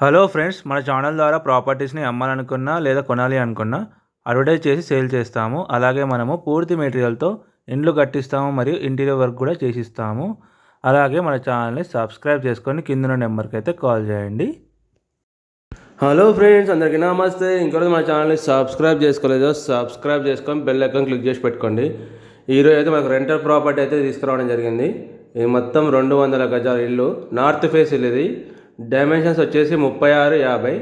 Hello friends, మన channel ద్వారా ప్రాపర్టీస్ని అమ్మాలనుకున్నా లేదా కొనాలి అనుకున్నా అడ్వర్టైజ్ చేసి సేల్ చేస్తాము. అలాగే మనము పూర్తి మెటీరియల్తో ఇండ్లు కట్టిస్తాము మరియు ఇంటీరియర్ వర్క్ కూడా చేసిస్తాము. అలాగే మన ఛానల్ని సబ్స్క్రైబ్ చేసుకొని కింద నెంబర్కి అయితే కాల్ చేయండి. హలో ఫ్రెండ్స్, అందరికీ నమస్తే. ఇంకోటి మన ఛానల్ని సబ్స్క్రైబ్ చేసుకోలేదు, సబ్స్క్రైబ్ చేసుకొని బెల్ ఐకాన్ క్లిక్ చేసి పెట్టుకోండి. ఈరోజు అయితే మనకు రెంటల్ ప్రాపర్టీ అయితే తీసుకురావడం జరిగింది. ఇది మొత్తం 200 గజాల ఇల్లు, నార్త్ ఫేస్ ఇల్లు. ఇది డైమెన్షన్స్ వచ్చేసి 36-50.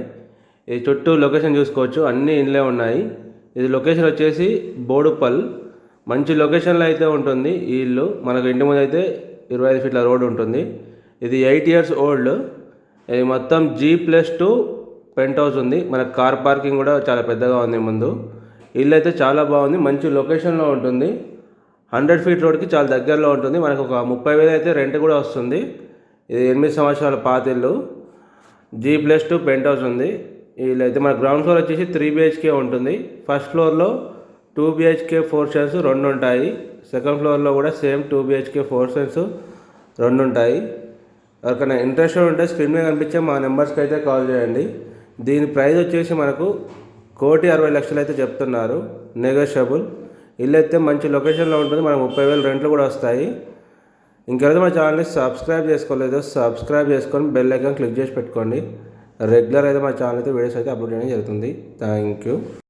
ఈ చుట్టూ లొకేషన్ చూసుకోవచ్చు, అన్ని ఇండ్లే ఉన్నాయి. ఇది లొకేషన్ వచ్చేసి బోడుపల్, మంచి లొకేషన్లో అయితే ఉంటుంది ఈ ఇల్లు. మనకు ఇంటి ముందు అయితే 25 ఫీట్ల రోడ్ ఉంటుంది. ఇది 8 years ఓల్డ్. ఇది మొత్తం G+2 పెంట్ హౌస్ ఉంది. మనకు కార్ పార్కింగ్ కూడా చాలా పెద్దగా ఉంది ముందు. ఇల్లు అయితే చాలా బాగుంది, మంచి లొకేషన్లో ఉంటుంది. 100 feet రోడ్కి చాలా దగ్గరలో ఉంటుంది. మనకు ఒక 30,000 అయితే రెంట్ కూడా వస్తుంది. ఇది 8 సంవత్సరాల పాత ఇల్లు, G+2 పెంట్ హౌస్ ఉంది. ఇల్లు అయితే మన గ్రౌండ్ ఫ్లోర్ వచ్చేసి 3 BHK ఉంటుంది. ఫస్ట్ ఫ్లోర్లో 2 BHK పోర్షన్స్ 2 ఉంటాయి. సెకండ్ ఫ్లోర్లో కూడా సేమ్ 2 BHK పోర్షన్స్ 2 ఉంటాయి. ఎవరికైనా ఇంట్రెస్ట్ ఉంటే స్క్రీన్ మీద కనిపించే మా నెంబర్స్కి అయితే కాల్ చేయండి. దీని ప్రైస్ వచ్చేసి మనకు 1,60,00,000 అయితే చెప్తున్నారు, నెగోషియబుల్. ఇల్లు అయితే మంచి లొకేషన్లో ఉంటుంది. మనకు 30,000 రెంట్లు కూడా వస్తాయి. ఇంకెవరైతే మా ఛానల్ని సబ్స్క్రైబ్ చేసుకోలేదో సబ్స్క్రైబ్ చేసుకొని బెల్ ఐకాన్ క్లిక్ చేసి పెట్టుకోండి. రెగ్యులర్ అయితే మా ఛానల్ అయితే వీడియోస్ అయితే అప్లోడ్ చేయడం జరుగుతుంది. Thank you.